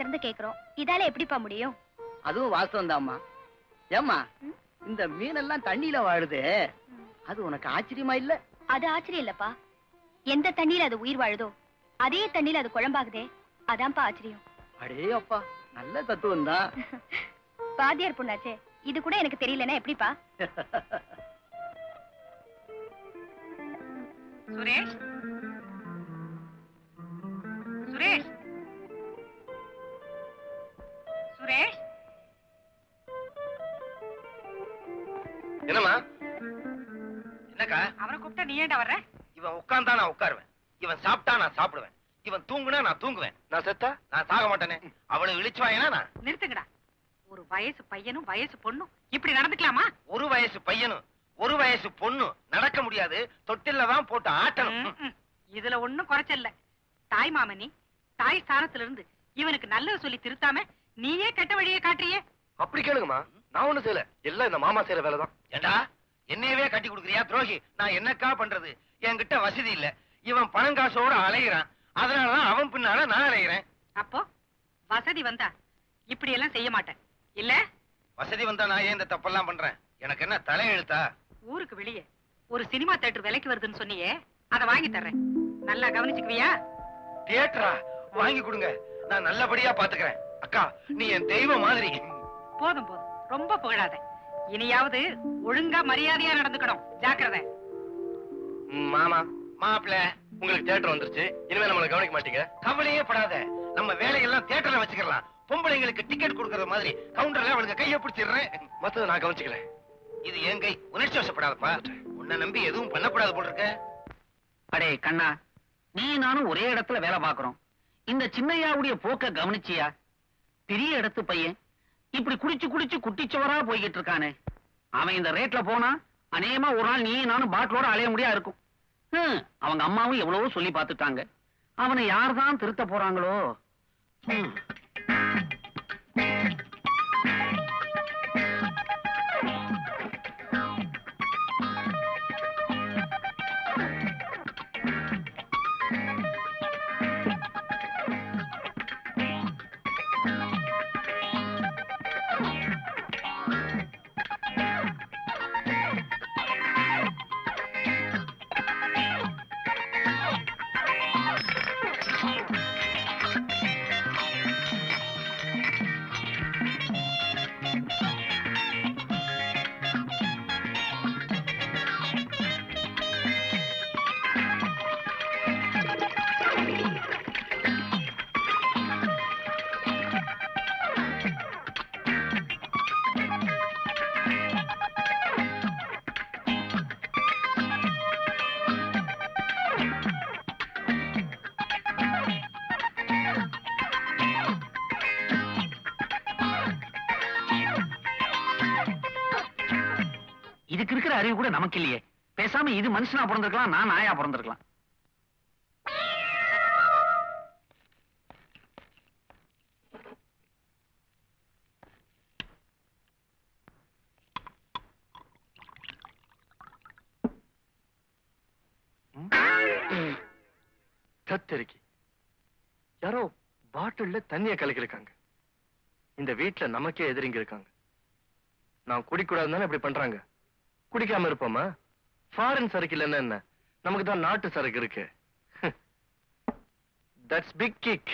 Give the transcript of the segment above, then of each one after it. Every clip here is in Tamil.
திறந்து கேக்குறோம். இதால எப்படிப்பா முடியும்? அதுவும் வாஸ்தவம் தான்மா. ஏம்மா, இந்த மீனெல்லாம் தண்ணியில வாழுது, அது உனக்கு ஆச்சரியமா இல்ல? அது ஆச்சரியம் இல்லப்பா. எந்த தண்ணியில அது உயிர் வாழுதோ அதே தண்ணியில அது குழம்பாகுதே, அதான்ப்பா ஆச்சரியம். அடே அப்பா, நல்ல தத்துவம் தான். பாதியார் பொண்ணாச்சே, இது கூட எனக்கு தெரியலன்னா எப்படிப்பா? சுரேஷ், சுரேஷ், சுரேஷ். என்னம்மா? என்னக்கா? அவரை கூப்பிட்டா நீ ஏண்டா வர்ற? இவன் உட்கார்ந்தா நான் உட்காருவேன், இவன் சாப்பிட்டா நான் சாப்பிடுவேன், இவன் தூங்குனா நான் தூங்குவேன், நான் செத்தா நான் சாக மாட்டேனே. அவளுக்கு இழிச்சு வாங்கினா நான். நிறுத்துங்கடா. ஒரு வயசு பையனும் வயசு பொண்ணும் இப்படி நடந்துக்கலாமா? ஒரு வயசு பையனும் ஒரு வயசு பொண்ணு நடக்க முடியாது, தொட்டில்ல தான் போட்டு ஆட்டணும். இதுல ஒண்ணும் குறைச்சல்ல. தாய் மாமனி, தாய் ஸ்தானத்துல இருந்து இவனுக்கு நல்லது சொல்லி திருத்தாம நீயே கெட்ட வழியே காட்டுறியே. அப்படி கேளுங்கம்மா, நான் ஒண்ணு செய்யல, எல்லாம் இந்த மாமா செய்யற வேலைதான். ஏண்டா என்னையவே கட்டி கொடுக்குறியா துரோகி? நான் என்னக்கா பண்றது? என்கிட்ட வசதி இல்ல, இவன் பணம் காசோட அலைகிறான், அதனாலதான் அவன் பின்னால நான் அலைகிறேன். அப்போ வசதி வந்தா இப்படி எல்லாம் செய்ய மாட்டேன் இல்ல? வசதி வந்தா நான் ஏன் இந்த தப்பெல்லாம் பண்றேன்? எனக்கு என்ன தலையெழுத்தா? ஊருக்கு வெளியே ஒரு சினிமா தியேட்டர் விலைக்கு வருதுன்னு சொன்னியே, அதை வாங்கி தர்றேன், நல்லா கவனிச்சுக்குவியா? தியேட்டரா? வாங்கி கொடுங்க, நான் நல்லபடியா பாத்துக்கிறேன். அக்கா, நீ என் தெய்வம் மாதிரி. போதும் போதும், ரொம்ப புகழாத. இனியாவது ஒழுங்கா மரியாதையா நடந்துக்கணும், ஜாக்கிரதை. மாமா, மாப்பிள்ள, உங்களுக்கு தியேட்டர் வந்துருச்சு, இனிமே நம்மள கவனிக்க மாட்டீங்க. கவலையே படாத, நம்ம வேலையெல்லாம் தியேட்டர்ல வச்சுக்கலாம். பொம்பளைங்களுக்கு டிக்கெட் கொடுக்கறது மாதிரி கவுண்டர்ல அவளுக்கு கையை பிடிச்சிடுறேன், மத்தத நான் கவனிச்சுக்கிறேன். இது என் கை, உணர்ச்சி வசப்படாதப்பா. உன்னை நம்பி எதுவும் பண்ணக்கூடாது போல இருக்க. அடே கண்ணா, நீ நானும் ஒரே இடத்துல வேலை பாக்குறோம், இந்த சின்னையாவுடைய போக்க கவனிச்சியா? பெரிய இடத்து பையன் இப்படி குடிச்சு குடிச்சு குட்டிச்சவரா போய்கிட்டு இருக்கானே, அவன் இந்த ரேட்ல போனா அநேகமா ஒரு நாள் நீ நானும் பாட்டிலோட அலைய முடியா இருக்கும். அவங்க அம்மாவும் எவ்வளவோ சொல்லி பார்த்துட்டாங்க, அவனை யார்தான் திருத்த போறாங்களோ. இதுக்கு இருக்கிற அறிவு கூட நமக்கு இல்லையே. பேசாம இது மனுஷனா பிறந்திருக்கலாம், நான் நாயா பிறந்திருக்கலாம். கத்தரிக்கி யாரோ பாட்டில்ல தண்ணிய கலக்கிருக்காங்க. இந்த வீட்டுல நமக்கே எதிரிங்க இருக்காங்க. நான் குடிக்கூடாதுன்னு இப்படி பண்றாங்க. குடிக்காம இருப்போமா? ஃபாரின் சரக்கு இல்லைன்னா என்ன, நமக்கு தான் நாட்டு சரக்கு இருக்கு. That's big kick.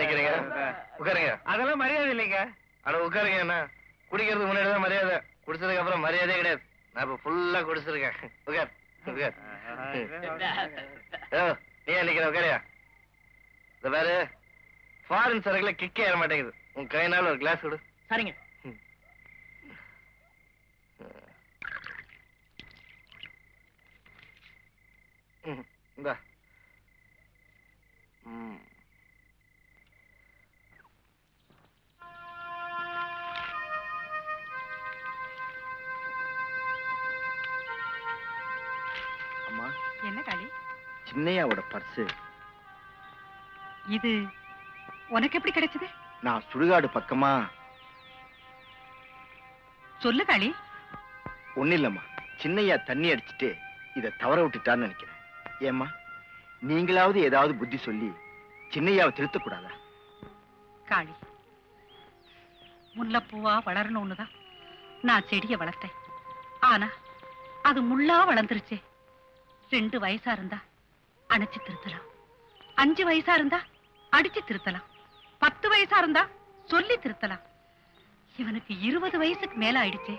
நிக்கிறீங்க, உட்காருங்க. அதெல்லாம் மரியாதை இல்லைங்க. அட உட்காருங்க. என்ன குடிக்கிறதுக்கு முன்னாடி தான் மரியாதை, குடிச்சதுக்கு அப்புறம் மரியாதையே கிடையாது. நான் இப்ப ஃபுல்லா குடிச்சிருக்கேன். உட்கார் உட்கார். நீ நிக்கிற உட்காரியா? இந்த வேற ஃபாரின் சரக்குல கிக்கே ஏற மாட்டேங்குது. உன் கையினால ஒரு கிளாஸ் கொடு. சரிங்க. இந்தா. அம்மா, என்ன காளி? சின்னையாவோட பர்ஸ். இது உனக்கு எப்படி கிடைச்சது? நான் சுடுகாடு பக்கமா. சொல்லு காளி. ஒண்ணு இல்லம்மா, சின்னையா தண்ணி அடிச்சுட்டு இத தவற விட்டுட்டான்னு நினைக்கிறேன். ஏம்மா, நீங்களாவது ஏதாவது புத்தி சொல்லி சின்னையாவை திருத்தக்கூடாதா? காளி, முல்லைப்பூவா வளரணும்னுதான் நான் செடியை வளர்த்தேன். ஆனா அது முள்ளா வளர்ந்துருச்சே. 2 வயசா இருந்தா அணைச்சு திருத்தலாம், 5 வயசா இருந்தா அடிச்சு திருத்தலாம், 10 வயசா இருந்தா சொல்லி திருத்தலாம். இவனுக்கு 20 வயசுக்கு மேல ஆயிடுச்சே.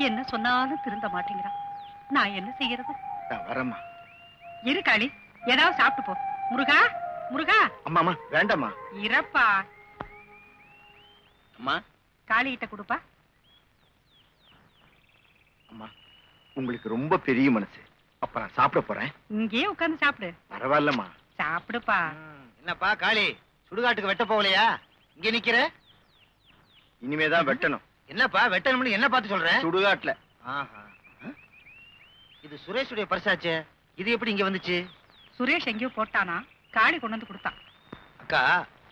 என்ன சொன்னாலும் திருந்த மாட்டேங்கிறான். நான் என்ன செய்யறது? வரம்மா. இரு காளி, ஏதாவது சாப்பிட்டு போ. முருகா, முருகா. அம்மா வேண்டாம்மா. இறப்பா. அம்மா, காளிகிட்ட கொடுப்பா. அம்மா, உங்களுக்கு ரொம்ப பெரிய மனசு. அப்ப நான் சாப்பிட போறேன். இங்கே உட்கார்ந்து சாப்பிடு. பரவாயில்லம்மா. சாப்பிடுப்பா. என்னப்பா காளி, சுடுகாட்டுக்கு வெட்ட போகலையா? இங்க நிக்கிற? இனிமேதான் வெட்டணும். என்னப்பா வெட்டணும்னு என்ன பார்த்து சொல்ற? சுடுகாட்டுல. ஆஹா. இது சுரேஷுடைய பர்சாச்சே, இது எப்படி இங்க வந்துச்சு? சுரேஷ் எங்கேயோ போட்டானா, காளி கொண்டு வந்து கொடுத்தான். அக்கா,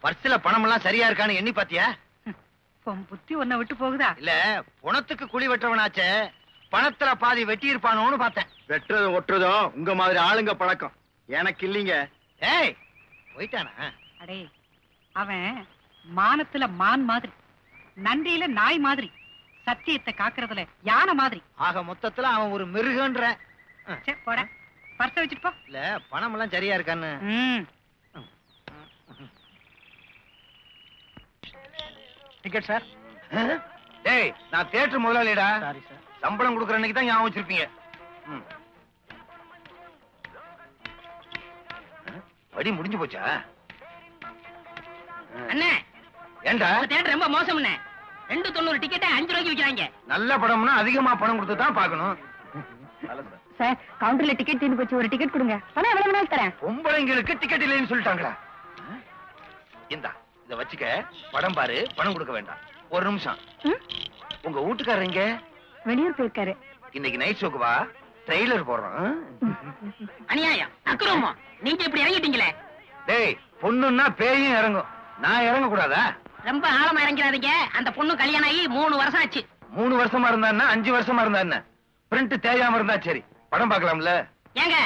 பர்ஸ்ல பணம் எல்லாம் சரியா இருக்கான்னு எண்ணி பாத்தியா? உன் புத்தி உன்னை விட்டு போகுதா? இல்ல, பணத்துக்கு குழி வெட்டுறவனாச்சே, பணத்துல பாதி வெட்டி இருப்பானோன்னு பார்த்தேன். வெட்டுறதும் ஒட்டுறதும் உங்க மாதிரி ஆளுங்க பழக்கம், எனக்கு இல்லீங்க. ஏய், போயிட்டானா? அடே, அவன் மானத்துல மான் மாதிரி, நன்றியில நாய் மாதிரி, சத்தியத்தை காக்குறதுல யானை மாதிரி. ஆக மொத்தத்துல அவன் ஒரு மிருகன்ற. சே, போட. பர்ஸ வச்சுட்டு போ. இல்ல, பணம் எல்லாம் சரியா இருக்கான்னு. Ticket sir. டேய், நான் தியேட்டர் முதலாளிடா. Sorry sir. சம்பளம் கொடுக்குற அன்னைக்கு தான் ஞாபகம் வச்சிருப்பீங்க. படி முடிஞ்சு போச்சா? அண்ணே, ஏண்டா? தியேட்டர் ரொம்ப மோசம்ண்ணே. 2.90 டிக்கெட்டை 5 ரூபாய்க்கு விற்கிறாங்க. நல்ல படம்னா அதிகமா பணம் கொடுத்து தான் பார்க்கணும். சார், கவுண்டர்ல டிக்கெட் தீர்ந்து போச்சு. ஒரு டிக்கெட் கொடுங்க. பணம் எவ்வளவு வேணாலும் தரேன். பொம்பளைங்களுக்கு டிக்கெட் இல்லைன்னு சொல்லிட்டாங்களா? இந்தா, இத வச்சுக்க. படம் பாரு, பணம் கொடுக்க வேண்டாம். ஒரு நிமிஷம். உங்க வீட்டுக்காரர் எங்க? வெளியூர் போயிருக்காரு. இன்னைக்கு நைட் ஷோக்கு வா, ட்ரெய்லர் போடுறோம். அநியாயம், அக்கிரமம். நீங்க இப்படி இறங்கிட்டீங்களே. டேய், பொண்ணுன்னா பேயும் இறங்கும், நான் இறங்க கூடாதா? ரொம்ப ஆழமா இறங்கிறாதீங்க. அந்த பொண்ணு கல்யாணம் ஆகி 3 வருஷம் ஆச்சு. 3 வருஷமா இருந்தா 5 வருஷமா இருந்தா பிரிண்ட் தேயாம இருந்தா சரி, படம் பார்க்கலாம்ல. ஏங்க,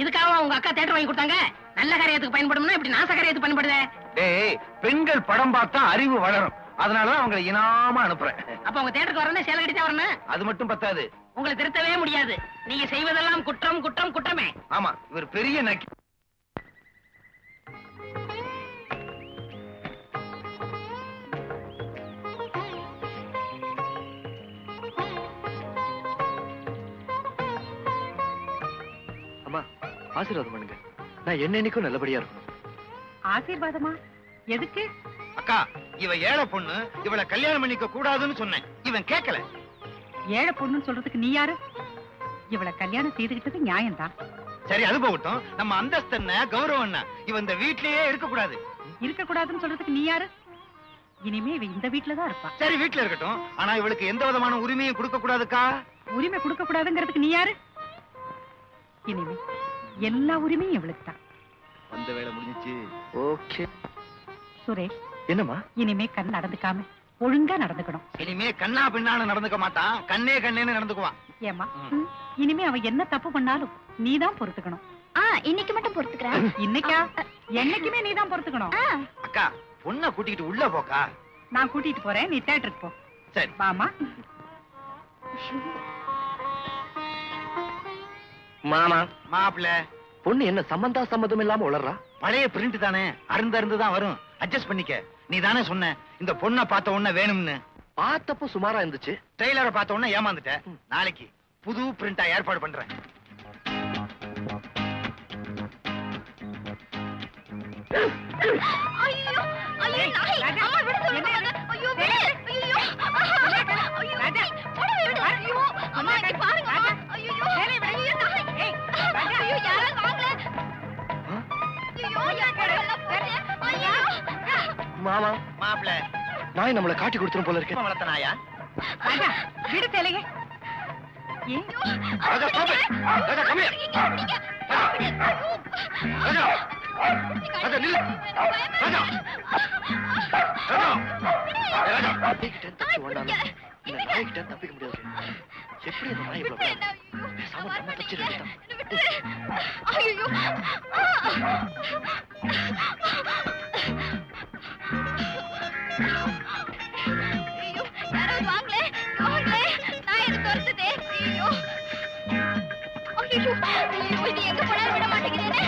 இதுக்காக உங்க அக்கா தியேட்டர் வாங்கி கொடுத்தாங்க? நல்ல காரியத்துக்கு பயன்படும்னா இப்படி நாச காரியத்துக்கு பயன்படுதே. டேய், பெண்கள் படம் பார்த்தா அறிவு வளரும், அதனாலதான் அவங்களை இனாம அனுப்புறேன். அப்ப உங்க தியேட்டருக்கு வரணும், சேலை கட்டிதான் வரணும். அது மட்டும் பத்தாது, உங்களை திருத்தவே முடியாது. நீங்க செய்வதெல்லாம் குற்றம், குற்றம், குற்றமே. ஆமா, இவர் பெரிய நக்கி. அம்மா, ஆசீர்வாதம் பண்ணுங்க. நான் என்னைக்கும் நல்லபடியா இருக்கணும். ஆசீர்வாதமா? எதுக்கு? அக்கா, இவ ஏழை பொண்ணு, இவளை கல்யாணம் பண்ணிக்க கூடாதுன்னு சொன்னேன், இவன் கேட்கல. ஏழை பொண்ணுன்னு சொல்றதுக்கு நீ யாரு? இவளை கல்யாணம் செய்துகிட்டது நியாயம்தான். சரி, அது போகட்டும். நம்ம அந்தஸ்து என்ன, கௌரவம் என்ன? இவன் இந்த வீட்லயே இருக்க கூடாது. இருக்க கூடாதுன்னு சொல்றதுக்கு நீ யாரு? இனிமே இவ இந்த வீட்டுலதான் இருப்பா. சரி, வீட்டுல இருக்கட்டும். ஆனா இவளுக்கு எந்த விதமான உரிமையும் கொடுக்க கூடாதுக்கா. உரிமை கொடுக்க கூடாதுங்கிறதுக்கு நீ யாரு? இனிமே எல்லா உரிமையும் இவளுக்கு தான். வந்த வேலை முடிஞ்சிச்சு. ஓகே. சுரேஷ், என்னம்மா? இனிமே கண் நடந்துக்காம ஒழுங்கா நடந்துக்கணும். இனிமே கண்ணா பின்னான்னு நடந்துக்க மாட்டான், கண்ணே கண்ணேன்னு நடந்துக்குவான். ஏமா, இனிமே அவ என்ன தப்பு பண்ணாலும் நீதான் பொறுத்துக்கணும். இன்னைக்கு மட்டும் பொறுத்துக்கிறேன். இன்னைக்கா? என்னைக்குமே நீதான் பொறுத்துக்கணும். அக்கா, பொண்ணை கூட்டிக்கிட்டு உள்ள போக்கா. நான் கூட்டிட்டு போறேன், நீ தியேட்டருக்கு போ. சரி வாமா. மாமா, மாப்பிள்ள, பொண்ணு என்ன சம்பந்தம் இல்லாம உளறா? பழைய பிரிண்ட் தானே, அருந்து தான் வரும், அட்ஜஸ்ட் பண்ணிக்க. நீ தானே சொன்ன இந்த பொண்ணை பார்த்த உடனே வேணும்னு. பார்த்தப்போ சுமாரா இருந்துச்சு. ட்ரெய்லரை பார்த்த உடனே ஏமாந்துட்ட. நாளைக்கு புது பிரிண்டா ஏற்பாடு பண்றேன். மாமா, மாப்பிள்ள, நாய் நம்மளை காட்டி கொடுத்துரும் போல இருக்கு. வளர்த்த நாயா? ராஜா, விடு சேலையே. ஏன்? ராஜா, stop it. Raja, come here. ராஜா, ராஜா, நில்லு. ராஜா, ராஜா, ராஜா. நாய்கிட்ட தப்பி ஓடாலும் இந்த நாய்கிட்ட தப்பிக்க முடியாது. எப்படி அந்த நாய் இவ்வளவு விளையாடுது? பேசாம நம்ம தப்பிச்சிட வேண்டியதுதான். ஐயோ யாராவது வாங்களே வாங்களே நான் எனக்கு துரத்துதே ஐயோ ஐயோ இது எங்க போனாலும் விட மாட்டேங்கிறேனே